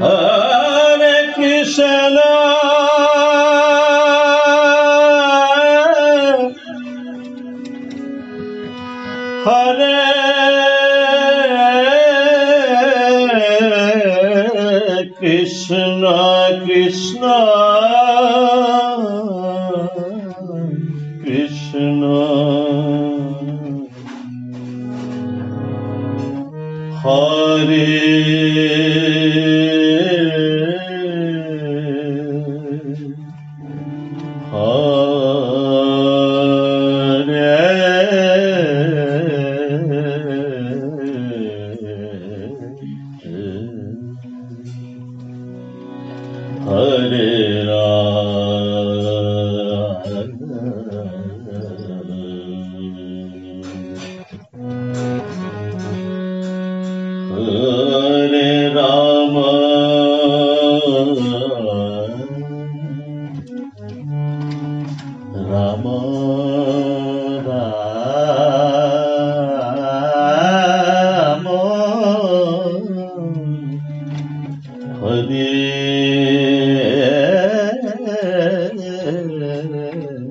Hare Krishna, Hare Krishna, Krishna Krishna, Hare Hare Rama, Rama Rama, Hare Hare Krishna,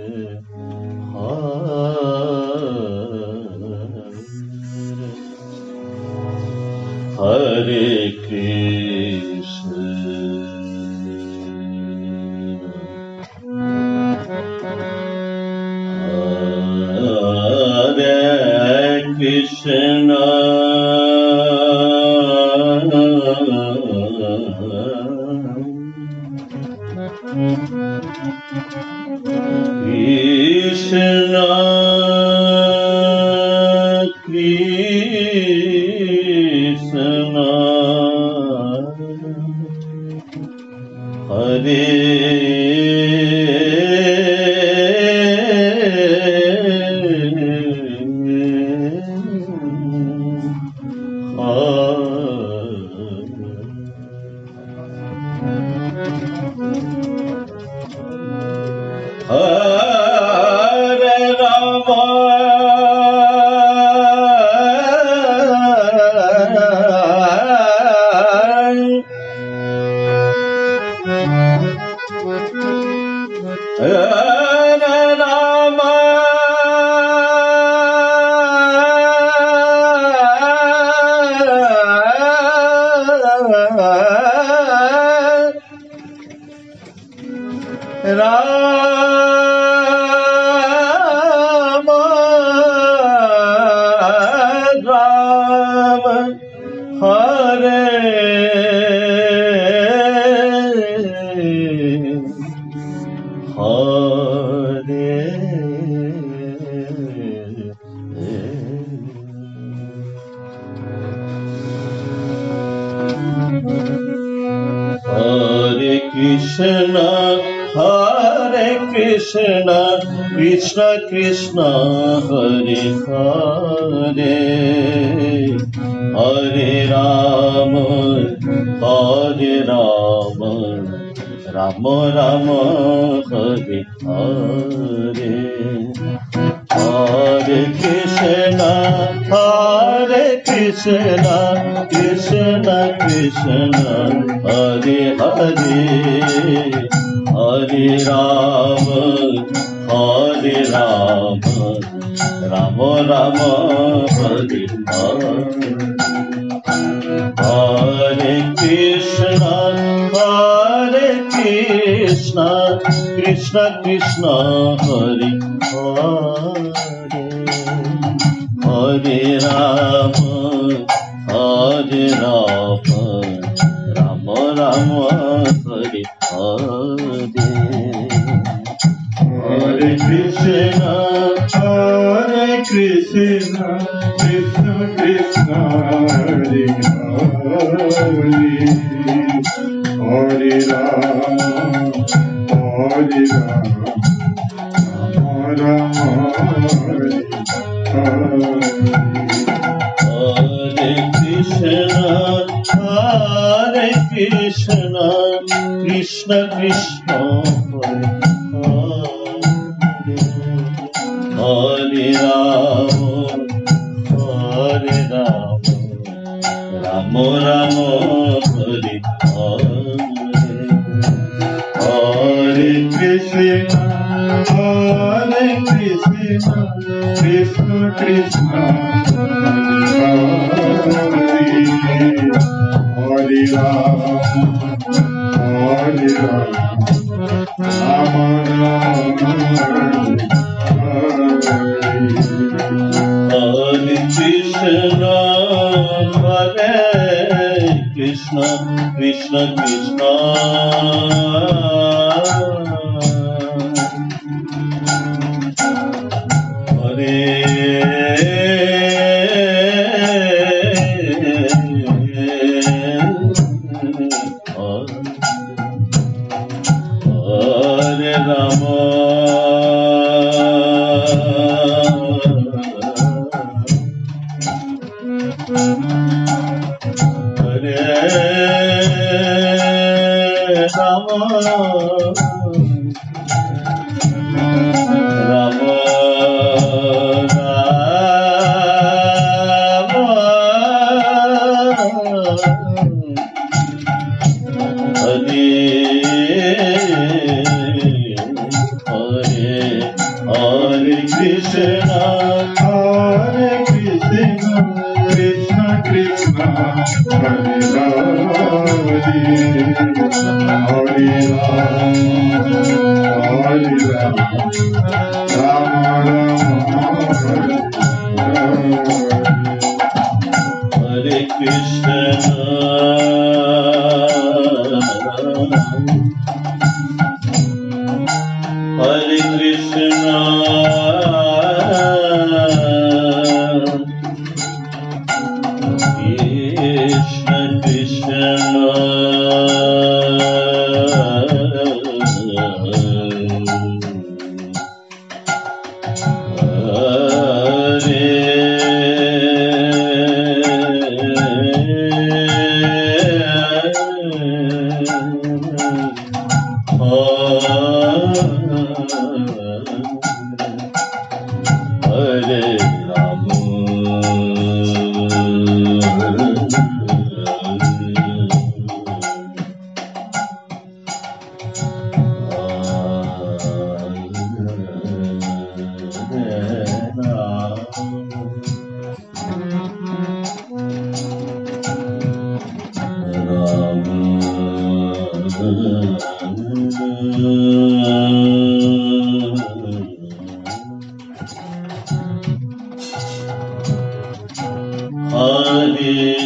Hare Krishna, Krishna Krishna, Hare Hare Rama, Krishna, Hare Krishna, Krishna Krishna, Hare Hare, Hare Rama, Hare Rama, Rama Rama, Hare Hare, Hare Krishna, Hare Krishna, Krishna Krishna, Hare Hare, Hare Rama, Hare Rama, Rama Rama, Hare Hare, Hare Krishna, Hare Krishna, Krishna Krishna, Hare Hare, Hare Rama, Hare Rama, Rama Rama, Hare Hare, Hare Krishna, Hare Krishna, Krishna Krishna, Hare Hare, Hare Rama, Hare Rama, Rama Rama, Hare Hare, Hare Krishna, Hare Krishna, Krishna Krishna, Hare Hare, Hare Rama, Hare Rama, Ram Ram Hare Hare Krishna Krishna Krishna Hare Ram Hare Ram Rama Rama Hare Krishna Krishna Krishna Hare Hare Rama Hare Krishna Krishna Krishna Hare Hare Ram Rama Rama Hare Krishna Hare Krishna Krishna Krishna Hare Ram Hare Krishna Krishna Krishna Hare Hare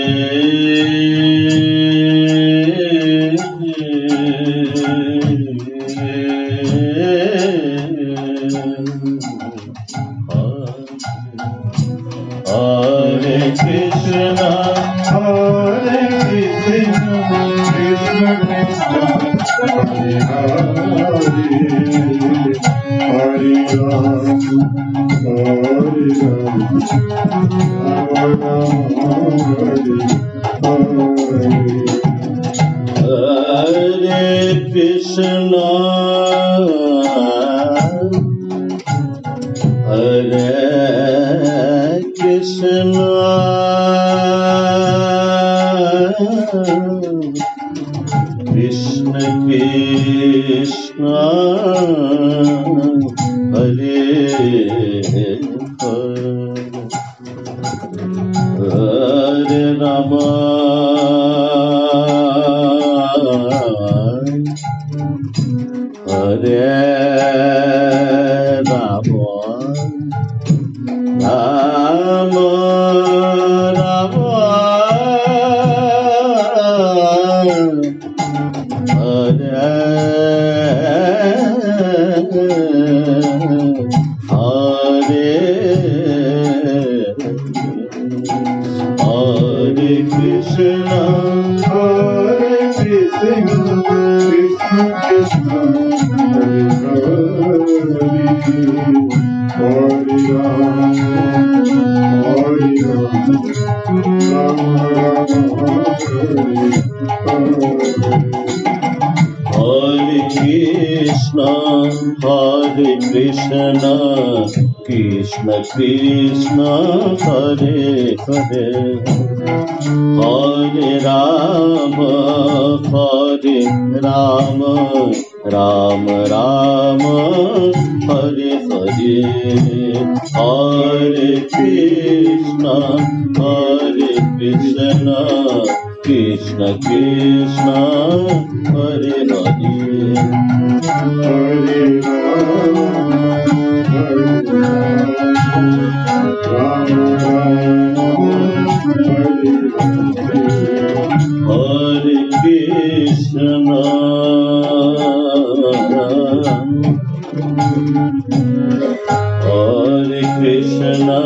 Ram Hare Krishna Hare Krishna Krishna Krishna Hare Hare Rama Hare Rama Rama Rama Hare Hare Krishna Krishna Krishna Hare Hare Ram Hare Ram Rama Rama Hare Krishna Krishna Krishna Hare Hare Hare Rama Rama Rama Hare Hare Hare Krishna Krishna Krishna Hare Hare Hare Rama Rama Hare Krishna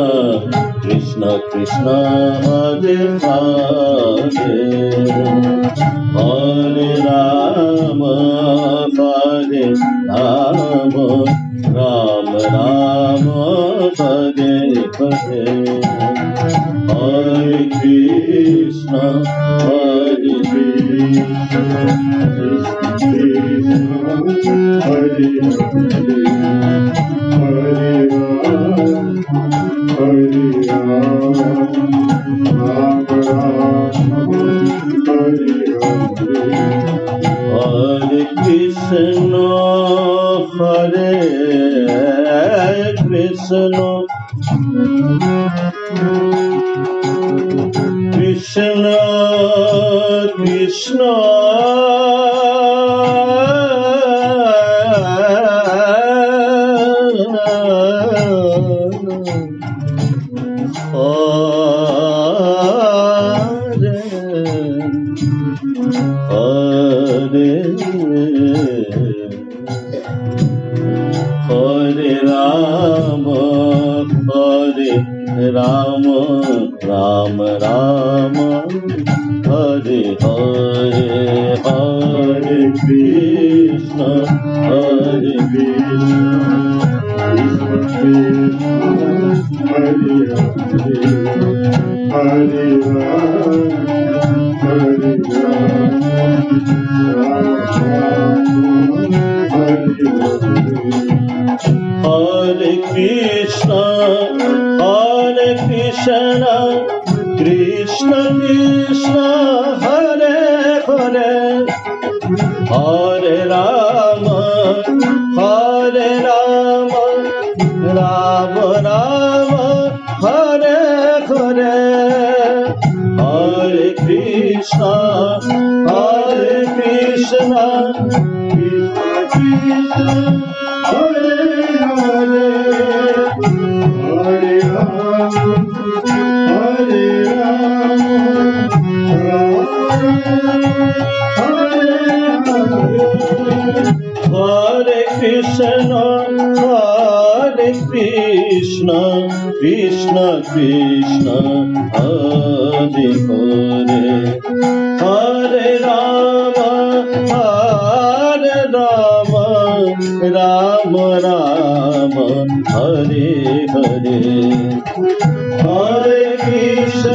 Krishna Krishna Hare Hare Hare Rama Rama Rama Hare Hare Hare Krishna Hare Krishna Hare Krishna Krishna Krishna Hare Rama Rama Rama Hare Hare Hare Krishna Hare Krishna Krishna Krishna Hare Hare Hare Rama Rama Rama Hare Hare Hare Krishna Krishna Krishna Hare Hare Hare Rama Hare Krishna Krishna Krishna Hare Hare Hare Rama Rama Rama Hare Hare Hare Krishna Krishna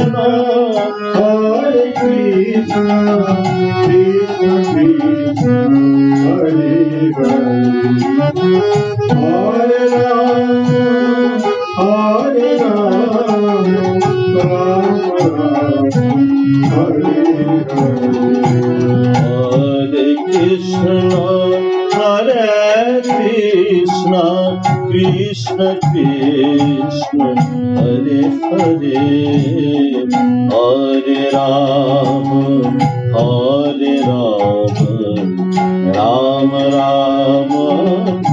Krishna Hare Hare Hare Krishna Krishna Hare Hare Hare Rama Rama Rama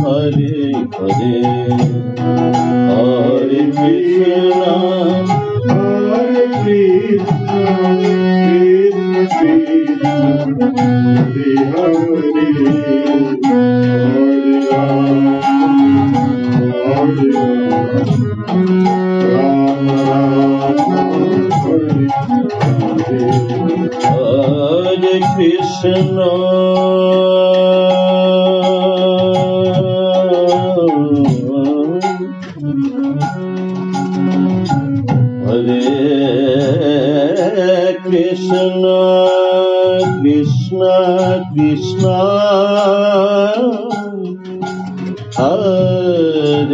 Hare Hare Hare Krishna Krishna Krishna Hare Hare Krishna Krishna Krishna Hare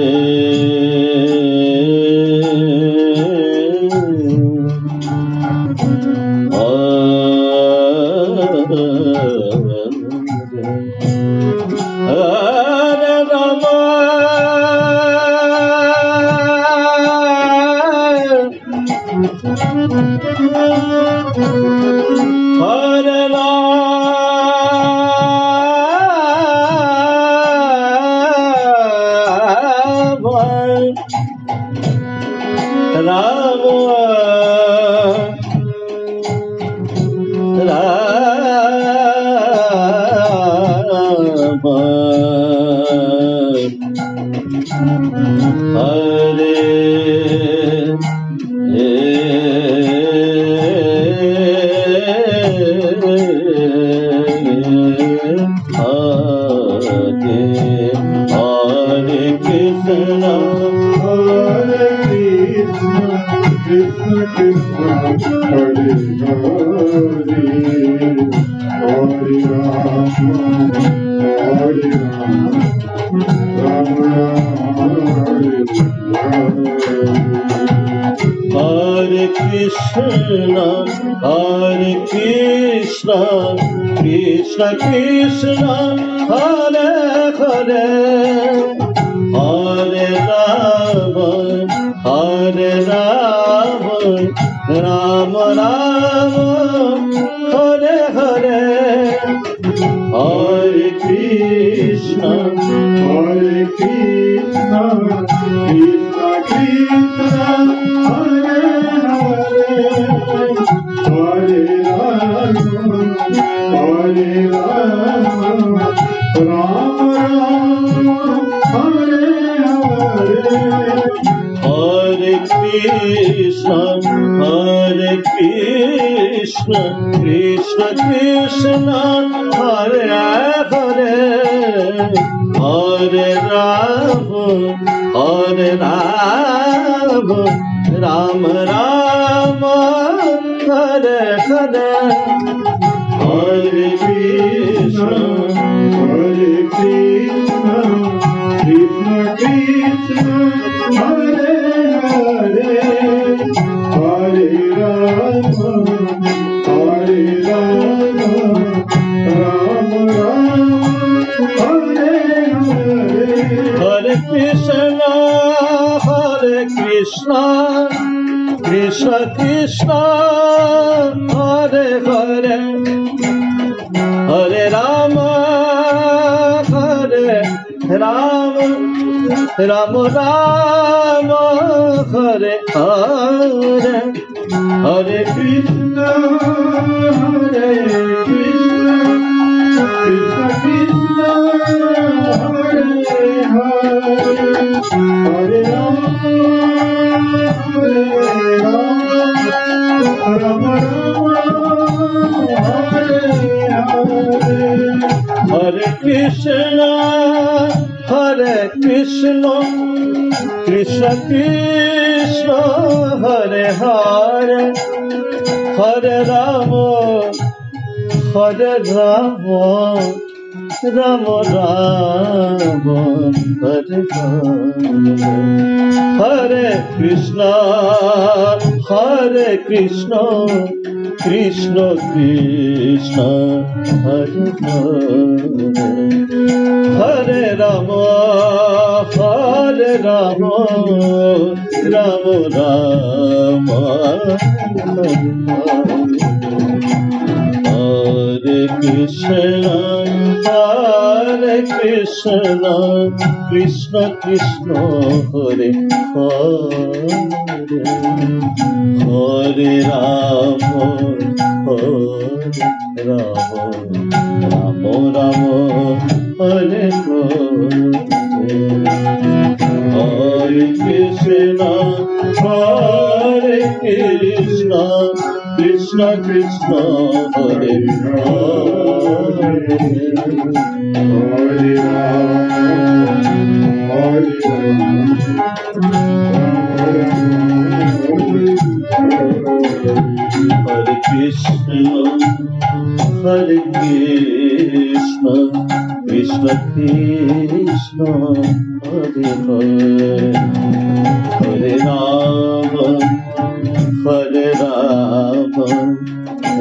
Hare Rama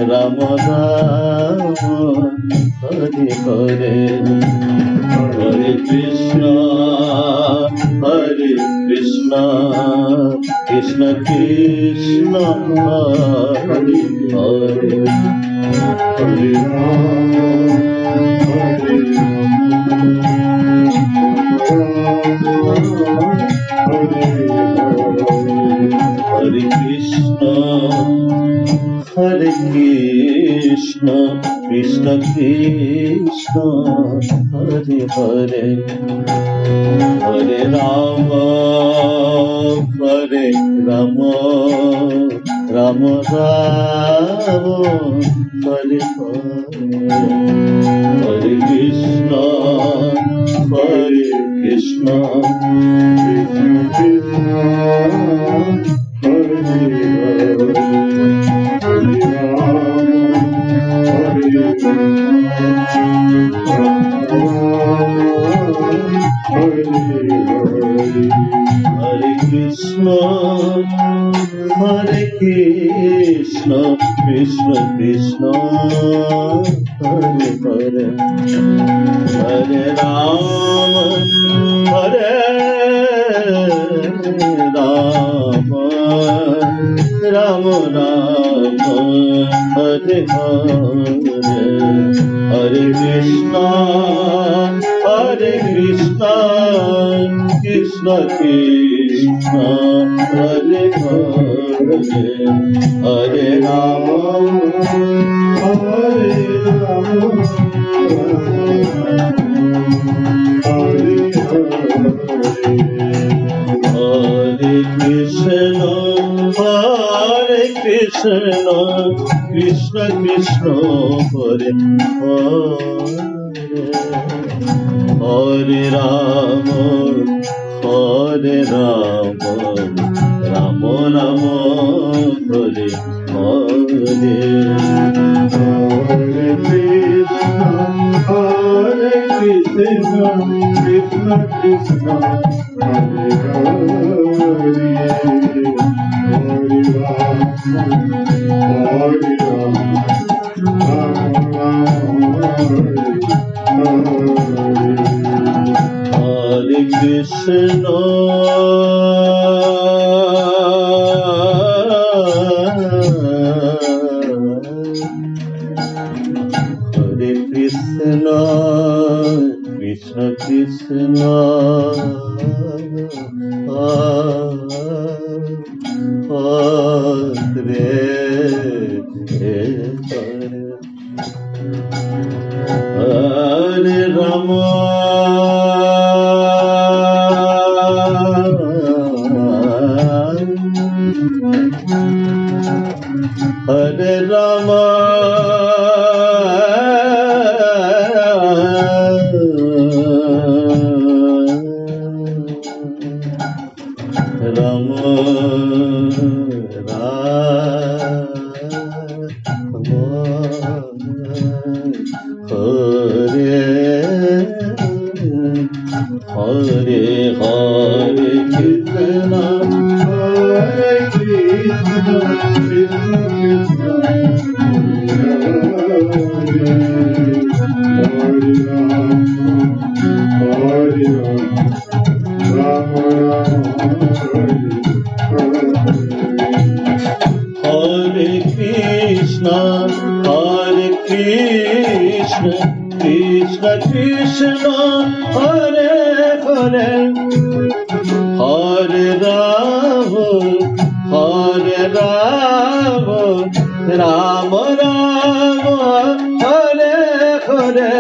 Ram Ram Hare Hare Hare Krishna Krishna Krishna Hare Hare Hare Hare Krishna Krishna Krishna Hare Hare Hare Rama Rama Rama Hare Hare Hare Krishna Krishna Hare Krishna Krishna Krishna Hare Hare Hare Rama Rama Rama Hare Hare Hare Krishna Krishna Krishna Hare Hare Hare Rama Hare Krishna Krishna Krishna Hare Hare Hare Rama Rama Rama Hare Hare Hare Krishna Krishna Krishna Hare Hare Hare Hare Krishna Krishna Krishna Hare Hare Rama Hare Rama Hare Hare Krishna Krishna Krishna Hare Hare Hare Rama Rama Rama Hare Hare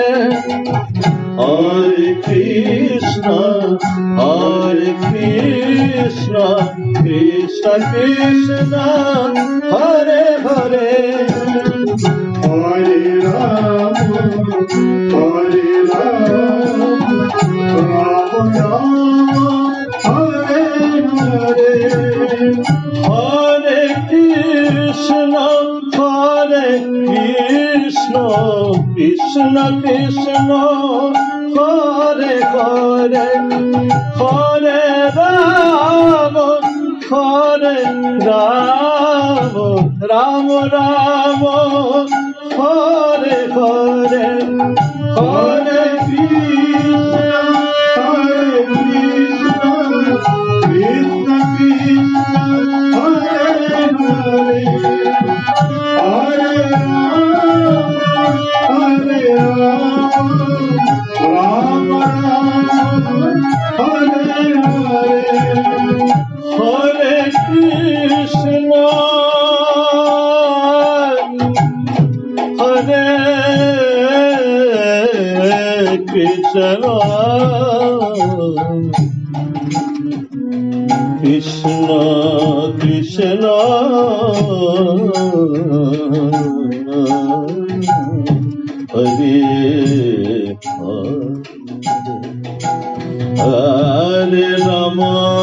Hare Krishna Krishna Krishna Hare Hare Hare Rama Hare Hare Hare Krishna Krishna Krishna Hare Hare Hare Rama Hare Rama, Rama Rama, Hare Hare, Hare Krishna, Hare Krishna Krishna Hare Hare Rama Hare Rama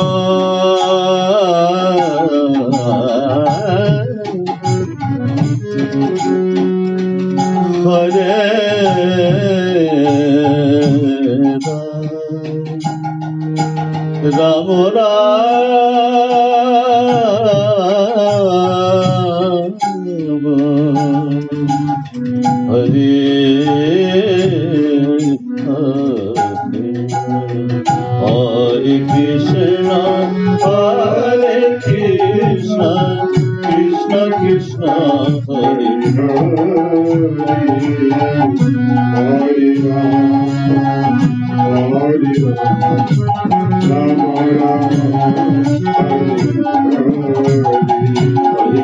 Hare Hare Krishna Krishna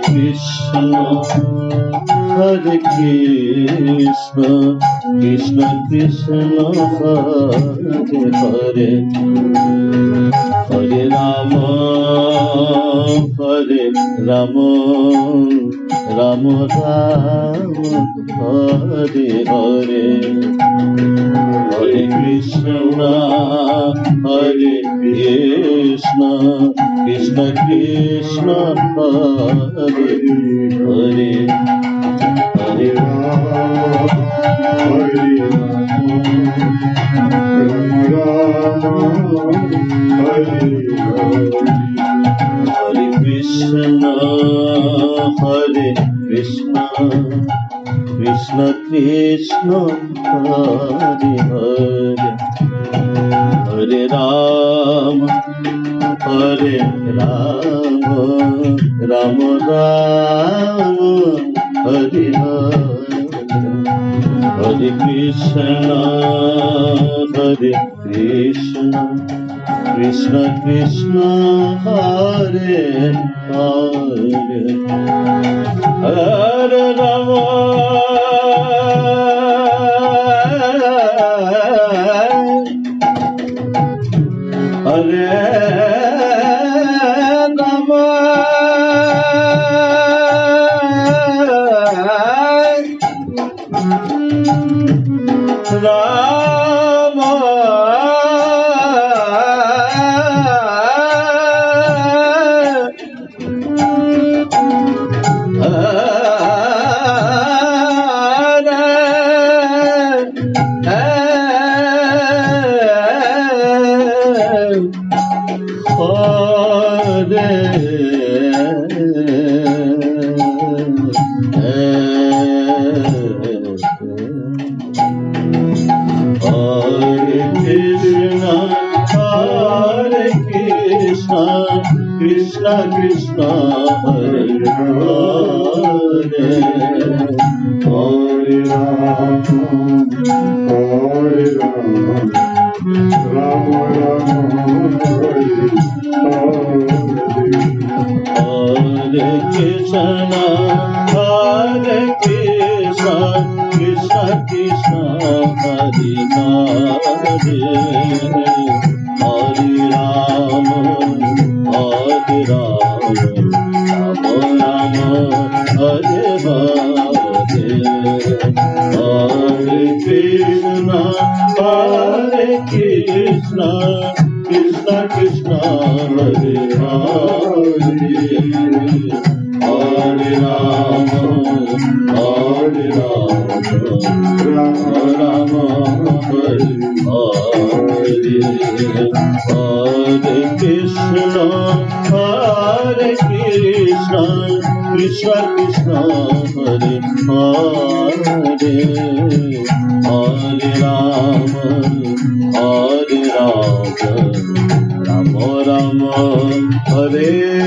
Krishna Hare Hare Krishna Krishna Krishna Hare Hare Hare Rama Rama Rama Hare Hare Hare Krishna Krishna Krishna Hare Hare Hare Hare Krishna Krishna Krishna Hare Hare Hare Rama Rama Rama Hare Hare Hare Krishna Krishna Krishna Hare Hare Hare Rama Hare Rama Rama Krishna Krishna Hare Hare Hare Rama Rama Hare Krishna Krishna Krishna Hare Hare Hare Rama Hare Rama Rama Hare Hare Hare Krishna Krishna Krishna Hare Hare Hare Rama Hare Rama Rama Hare Hare Hare Krishna Krishna Krishna Hare Hare Hare Rama Rama Rama Hare